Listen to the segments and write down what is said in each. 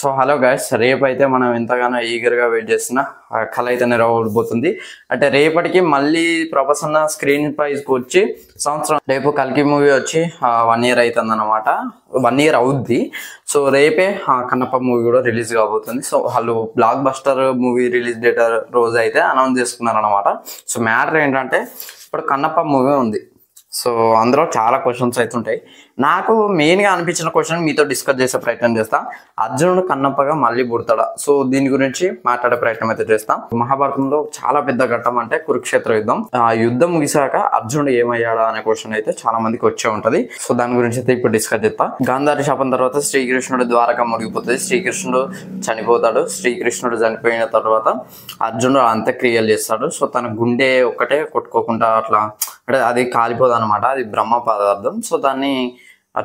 So hello guys, రేపైతే మనం ఎంతగానో ఈగర్గా వెయిట్ చేస్తున్న కళ అయితే నెరవేరబోతుంది. అంటే రేపటికి మళ్ళీ ప్రభాస్ అన్న స్క్రీన్ ప్రైజ్కి వచ్చి సంవత్సరం. రేపు కల్కి మూవీ వచ్చి 1 year అవుతుంది అనమాట. 1 year అవుద్ది. సో రేపే కన్నప్ప మూవీ కూడా రిలీజ్ కాబోతుంది. సో వాళ్ళు block buster movie release date రోజు అయితే అనౌన్స్ చేసుకున్నారు అనమాట. సో మ్యాటర్ ఏంటంటే ఇప్పుడు కన్నప్ప మూవీ ఉంది. సో అందులో చాలా క్వశ్చన్స్ అయితే ఉంటాయి. నాకు మెయిన్గా అనిపించిన క్వశ్చన్ మీతో డిస్కస్ చేసే ప్రయత్నం చేస్తా. అర్జునుడు కన్నప్పగా మళ్ళీ పుడతాడా? సో దీని గురించి మాట్లాడే ప్రయత్నం అయితే చేస్తాం. మహాభారతంలో చాలా పెద్ద ఘట్టం అంటే కురుక్షేత్ర యుద్ధం. ఆ యుద్ధం ముగిసాక అర్జునుడు ఏమయ్యాడా అనే క్వశ్చన్ అయితే చాలా మందికి వచ్చే ఉంటది. సో దాని గురించి అయితే ఇప్పుడు డిస్కస్ చేస్తా. గాంధారి శాపం తర్వాత శ్రీకృష్ణుడు ద్వారక మునిగిపోతుంది. శ్రీకృష్ణుడు చనిపోతాడు. శ్రీకృష్ణుడు చనిపోయిన తర్వాత అర్జునుడు అంత్యక్రియలు చేస్తాడు. సో తన గుండె ఒక్కటే కొట్టుకోకుండా అట్లా అంటే అది కాలిపోదు అనమాట. అది బ్రహ్మ పదార్థం. సో దాన్ని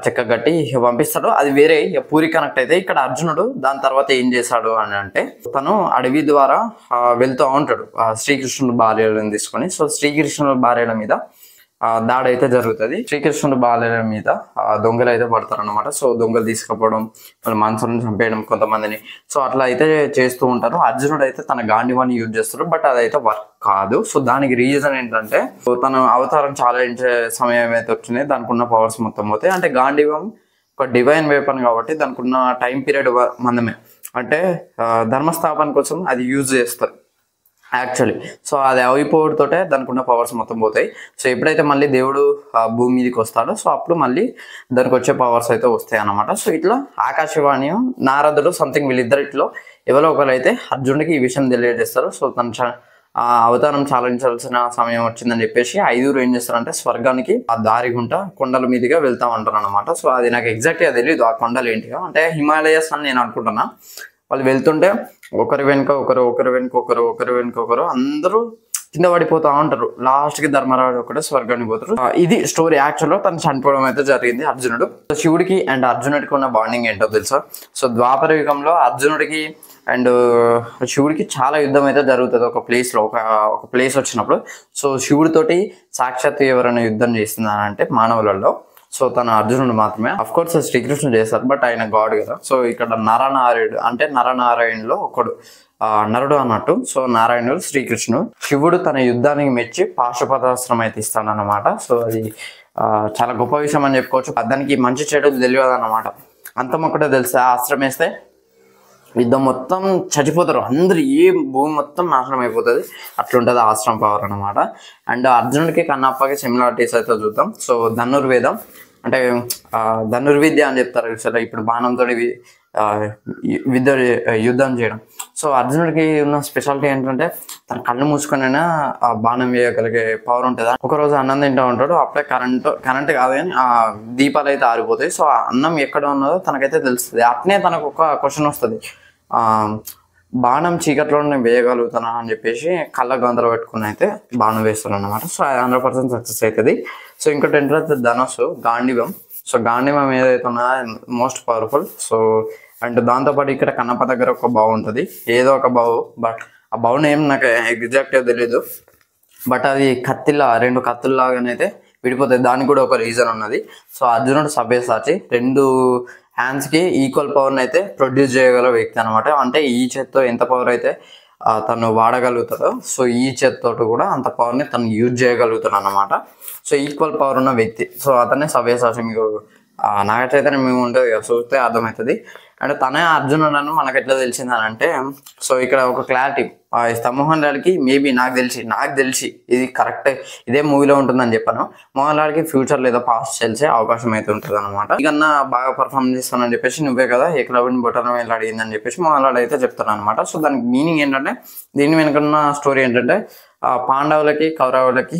చెక్క గట్టి పంపిస్తాడు. అది వేరే పూరి కనెక్ట్ అయితే ఇక్కడ అర్జునుడు దాని తర్వాత ఏం చేశాడు అని అంటే తను అడవి ద్వారా వెళ్తూ ఉంటాడు శ్రీకృష్ణుడు భార్యలను తీసుకొని. సో శ్రీకృష్ణుడు భార్యల మీద దాడి అయితే జరుగుతుంది. శ్రీకృష్ణుడు బాలయ్య మీద దొంగలు అయితే పడతారు అనమాట. సో దొంగలు తీసుకుపోవడం, వాళ్ళ మనసులను చంపేయడం కొంతమందిని. సో అట్లా అయితే చేస్తూ ఉంటారు. అర్జునుడు అయితే తన గాంధీవాన్ని యూజ్ చేస్తాడు. బట్ అదైతే వర్క్ కాదు. సో దానికి రీజన్ ఏంటంటే తన అవతారం చాలించే సమయం అయితే వచ్చింది. దానికి ఉన్న పవర్స్ మొత్తం పోతాయి. అంటే గాంధీవం ఒక డివైన్ వెపన్ కాబట్టి దానికి ఉన్న టైం పీరియడ్ మందమే. అంటే ధర్మస్థాపన కోసం అది యూజ్ చేస్తారు యాక్చువల్లీ. సో అది అయిపోవడంతోటే దానికి ఉన్న పవర్స్ మొత్తం పోతాయి. సో ఎప్పుడైతే మళ్ళీ దేవుడు భూమి మీదకి వస్తాడో సో అప్పుడు మళ్ళీ దానికి వచ్చే పవర్స్ అయితే వస్తాయి అన్నమాట. సో ఇట్లా ఆకాశవాణి నారదుడు సంథింగ్ వీళ్ళిద్దరిలో ఎవరో ఒకరు అయితే అర్జునుడికి ఈ విషయం తెలియజేస్తారు. సో తన అవతారం చాలించాల్సిన సమయం వచ్చిందని చెప్పేసి 5 ఏం చేస్తారంటే స్వర్గానికి ఆ దారి గుంట కొండల మీదుగా వెళ్తా ఉంటారు అనమాట. సో అది నాకు ఎగ్జాక్ట్గా తెలియదు ఆ కొండలు ఏంటిగా. అంటే హిమాలయస్ అని నేను అనుకుంటున్నా. వాళ్ళు వెళ్తుంటే ఒకరి వెనుక ఒకరు, ఒకరి వెనుక ఒకరు, ఒకరి వెనుక ఒకరు అందరూ కింద పడిపోతా ఉంటారు. లాస్ట్ కి ధర్మరాజు ఒకటే స్వర్గానికి పోతారు. ఇది స్టోరీ. యాక్చువల్ గా తను చనిపోవడం అయితే జరిగింది అర్జునుడు. శివుడికి అండ్ అర్జునుడికి ఉన్న బాండింగ్ ఏంటో తెలుసా? సో ద్వాపర యుగంలో అర్జునుడికి అండ్ శివుడికి చాలా యుద్ధం అయితే జరుగుతుంది ఒక ప్లేస్ లో. ఒక ప్లేస్ వచ్చినప్పుడు సో శివుడితోటి సాక్షాత్ ఎవరైనా యుద్ధం చేస్తుందని అంటే మానవులలో సో తన అర్జునుడు మాత్రమే. అఫ్ కోర్స్ శ్రీకృష్ణుడు చేస్తారు, బట్ ఆయన గాడ్ కదా. సో ఇక్కడ నరనారాయణుడు అంటే నరనారాయణలో ఒకడు నరుడు అన్నట్టు. సో నారాయణుడు శ్రీకృష్ణుడు. శివుడు తన యుద్ధానికి మెచ్చి పాశుపతాస్త్రం అయితే ఇస్తాడు అనమాట. సో అది చాలా గొప్ప విషయం అని చెప్పుకోవచ్చు. దానికి మంచి చెడు తెలియదు అనమాట. అంతం ఒకటే తెలిసి ఆ అస్త్రం వేస్తే యుద్ధం మొత్తం చచ్చిపోతారు అందరు. భూమి మొత్తం నాశనం అయిపోతుంది. అట్లుంటుంది ఆశ్రమ పవర్ అనమాట. అండ్ అర్జునుడికి కన్నప్పకి సిమిలారిటీస్ అయితే చూద్దాం. సో ధనుర్వేదం అంటే ధనుర్విద్య అని చెప్తారు సరే. ఇప్పుడు బాణంతో యుద్ధం చేయడం. సో అర్జునుడికి ఉన్న స్పెషాలిటీ ఏంటంటే తన కళ్ళు మూసుకొనైనా బాణం వేయగలిగే పవర్ ఉంటుంది. ఒకరోజు అన్నం తింటూ ఉంటాడు. అప్పుడే కరెంట్ కాదు కానీ ఆ దీపాలు అయితే ఆరిపోతాయి. సో ఆ అన్నం ఎక్కడ ఉన్నదో తనకైతే తెలుస్తుంది. అట్నే తనకు ఒక క్వశ్చన్ వస్తుంది, బాణం చీకట్లో నేను వేయగలుగుతానా అని చెప్పేసి కళ్ళ గందలు పెట్టుకుని అయితే బాణం వేస్తాను అనమాట. సో 100% సక్సెస్ అవుతుంది. సో ఇంకోటి ఏంటంటే ధనుసు గాంధీవం. సో గాంధీవం ఏదైతే ఉన్నదో మోస్ట్ పవర్ఫుల్. సో అండ్ దాంతోపాటు ఇక్కడ కన్నప్ప దగ్గర ఒక బావు ఉంటుంది, ఏదో ఒక బావు. బట్ ఆ బావు నేమ్ నాకు ఎగ్జాక్ట్గా తెలీదు. బట్ అది కత్తిలా 2 కత్తుల్లాగానైతే విడిపోతాయి. దానికి కూడా ఒక రీజన్ ఉన్నది. సో అర్జునుడు సభ్యసాచి 2 హ్యాండ్స్కి ఈక్వల్ పవర్ని అయితే ప్రొడ్యూస్ చేయగల వ్యక్తి అనమాట. అంటే ఈ చేత్తో ఎంత పవర్ అయితే తను వాడగలుగుతాడో సో ఈ చేత్తోటి కూడా అంత పవర్ని తను యూజ్ చేయగలుగుతాడు అనమాట. సో ఈక్వల్ పవర్ ఉన్న వ్యక్తి. సో అతనే సవ్యసాచి. మీకు నాగ చైతన్యం మేము ఉంటుంది కదా, చూస్తే అర్థమవుతుంది. అంటే తనే అర్జునుడు మనకు ఎట్లా తెలిసిందని అంటే సో ఇక్కడ ఒక క్లారిటీ. మోహన్ లాల్కి మేబీ నాకు తెలిసి ఇది కరెక్ట్ ఇదే మూవీలో ఉంటుందని చెప్పాను. మోహన్ లాల్కి ఫ్యూచర్ లేదా పాస్ట్ తెలిసే అవకాశం అయితే ఉంటుంది అనమాట. ఇకన్నా బాగా పర్ఫార్మ్ చేస్తానని చెప్పేసి నువ్వే కదా ఏకలవ్యుని బొటన వేలు అడిగిందని చెప్పేసి మోహన్ లాల్ అయితే చెప్తాను అనమాట. సో దానికి మీనింగ్ ఏంటంటే దీని వెనుకన్న స్టోరీ ఏంటంటే పాండవులకి కౌరవులకి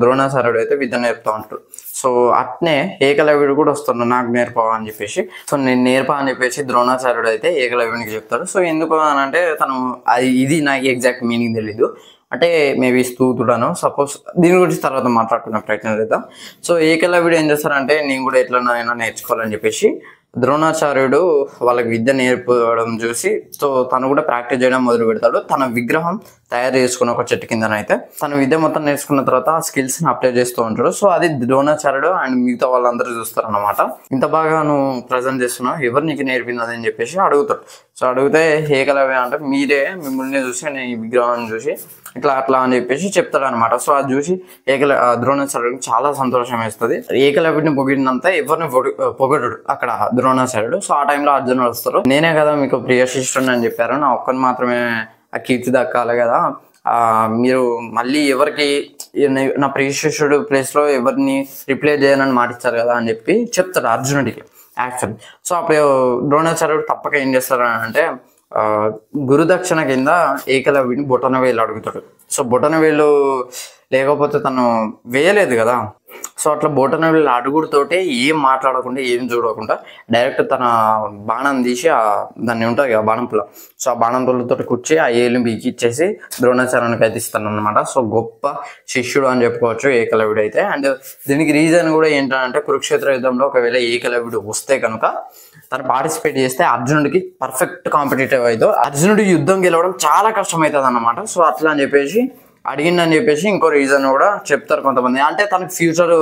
ద్రోణాచార్యుడు అయితే విద్య నేర్పుతూ ఉంటాడు. సో అట్నే ఏకలవ్యుడు కూడా వస్తున్నాడు నాకు నేర్పవా అని చెప్పేసి. సో నేను నేర్పా అని చెప్పేసి ద్రోణాచార్యుడు అయితే ఏకలవ్యునికి చెప్తాడు. సో ఎందుకు అని అంటే తను ఇది నాకు ఎగ్జాక్ట్ మీనింగ్ తెలీదు. అంటే మేబీ స్తూతుడను సపోజ్. దీని గురించి తర్వాత మాట్లాడుకునే ప్రయత్నం చేద్దాం. సో ఏకలవ్యుడు ఏం చేస్తారంటే నేను కూడా ఎట్లనైనా నేర్చుకోవాలని చెప్పేసి ద్రోణాచార్యుడు వాళ్ళకి విద్య నేర్పడం చూసి సో తను కూడా ప్రాక్టీస్ చేయడం మొదలు పెడతాడు. తన విగ్రహం తయారు చేసుకున్న ఒక చెట్టు కిందనైతే తన విద్య మొత్తం నేర్చుకున్న తర్వాత ఆ స్కిల్స్ ని అప్లై చేస్తూ ఉంటాడు. సో అది ద్రోణాచార్యుడు అండ్ మిగతా వాళ్ళందరూ చూస్తారు అనమాట. ఇంత బాగా నువ్వు ప్రజెంట్ చేస్తున్నావు, ఎవరు నీకు నేర్పింది అని చెప్పేసి అడుగుతాడు. సో అడిగితే ఏకలవ్య అంటే మీరే, మిమ్మల్ని చూసి నేను ఈ విగ్రహాన్ని చూసి ఇట్లా అట్లా అని చెప్పేసి చెప్తాడు అనమాట. సో అది చూసి ద్రోణాచార్యుడికి చాలా సంతోషం వేస్తుంది. ఏకలవ్యుడిని పొగిడినంత ఎవరిని పొగడు అక్కడ ద్రోణాచార్యుడు. సో ఆ టైంలో అర్జునుడు వస్తారు. నేనే కదా మీకు ప్రియ శిష్యుడిని అని చెప్పారు, నా ఒక్కని మాత్రమే ఆ కీర్తి దక్కాలి కదా, మీరు మళ్ళీ ఎవరికి నా ప్రియ శిష్యుడు ప్లేస్లో ఎవరిని రిప్లేస్ చేయనని మాటిచ్చారు కదా అని చెప్పి చెప్తాడు అర్జునుడికి యాక్చువల్. సో అప్పుడు ద్రోణాచార్యుడు తప్పక ఏం చేస్తారు అంటే గురుదక్షిణ కింద ఏకలవ్యుడిని బొటనవేలు అడుగుతాడు. సో బొటనవేలు లేకపోతే తను వేయలేదు కదా. సో అట్లా బొటనవేలు అడుగుడుతోటే ఏం మాట్లాడకుండా ఏం చూడకుండా డైరెక్ట్ తన బాణం తీసి దాన్ని ఉంటుంది కదా బాణం పుల్ల, సో ఆ బాణం పుల్లతో కూర్చి ఆ ఏలు బీకి ఇచ్చేసి ద్రోణాచార్యునికి అయితే ఇస్తాను అనమాట. సో గొప్ప శిష్యుడు అని చెప్పుకోవచ్చు ఏకలవ్యుడు అయితే. అండ్ దీనికి రీజన్ కూడా ఏంటంటే కురుక్షేత్ర యుద్ధంలో ఒకవేళ ఏకలవ్యుడు వస్తే కనుక తను పార్టిసిపేట్ చేస్తే అర్జునుడికి పర్ఫెక్ట్ కాంపిటేటివ్ అయితే అర్జునుడి యుద్ధం గెలవడం చాలా కష్టం అవుతుంది అన్నమాట. సో అట్లా అని చెప్పేసి అడిగిందని చెప్పేసి ఇంకో రీజన్ కూడా చెప్తారు కొంతమంది. అంటే తనకి ఫ్యూచర్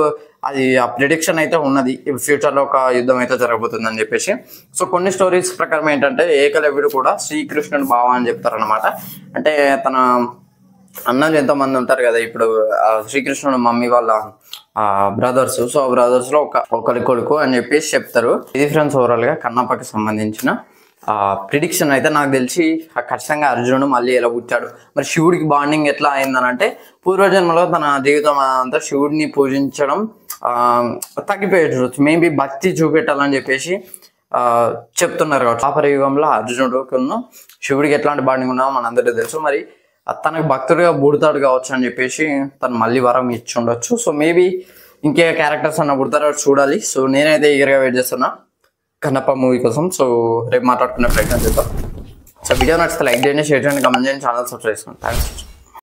అది ఆ ప్రిడిక్షన్ అయితే ఉన్నది, ఫ్యూచర్లో ఒక యుద్ధం అయితే జరగబోతుంది అని చెప్పేసి. సో కొన్ని స్టోరీస్ ప్రకారం ఏంటంటే ఏకలవ్యుడు కూడా శ్రీకృష్ణుడు బావ అని చెప్తారనమాట. అంటే తన అన్నలు ఎంతోమంది ఉంటారు కదా, ఇప్పుడు శ్రీకృష్ణుడు మమ్మీ వాళ్ళ బ్రదర్స్, సో బ్రదర్స్లో ఒకరి కొడుకు అని చెప్పేసి చెప్తారు. ఇది ఫ్రెండ్స్ ఓవరాల్గా కన్నప్పకి సంబంధించిన ప్రిడిక్షన్ అయితే. నాకు తెలిసి ఖచ్చితంగా అర్జునుడు మళ్ళీ ఎలా పుట్టాడు, మరి శివుడికి బాండింగ్ ఎట్లా అయిందని అంటే పూర్వజన్మలో తన జీవితం అంతా శివుడిని పూజించడం తగ్గిపోయేటచ్చు, మేబీ భక్తి చూపెట్టాలని చెప్పేసి చెప్తున్నారు కాబట్టి ద్వాపర యుగంలో అర్జునుడుకున్న శివుడికి ఎట్లాంటి బాండింగ్ ఉన్నామో మనందరికీ తెలుసు. మరి తనకు భక్తుడిగా పుడతాడు కావచ్చు అని చెప్పేసి తను మళ్ళీ వరం ఇచ్చి ఉండొచ్చు. సో మేబీ ఇంకే క్యారెక్టర్స్ అన్న పుడతారో చూడాలి. సో నేనైతే ఈగర్గా వెయిట్ చేస్తున్నా కన్నప్ప మూవీ కోసం. సో రేపు మాట్లాడుకునే ప్రయత్నం చేద్దాం. సో వీడియో నచ్చితే లైక్ చేయండి, షేర్ చేయండి, కమెంట్ చేయండి, ఛానల్ సబ్స్క్రైబ్ చేసుకోండి. థ్యాంక్స్.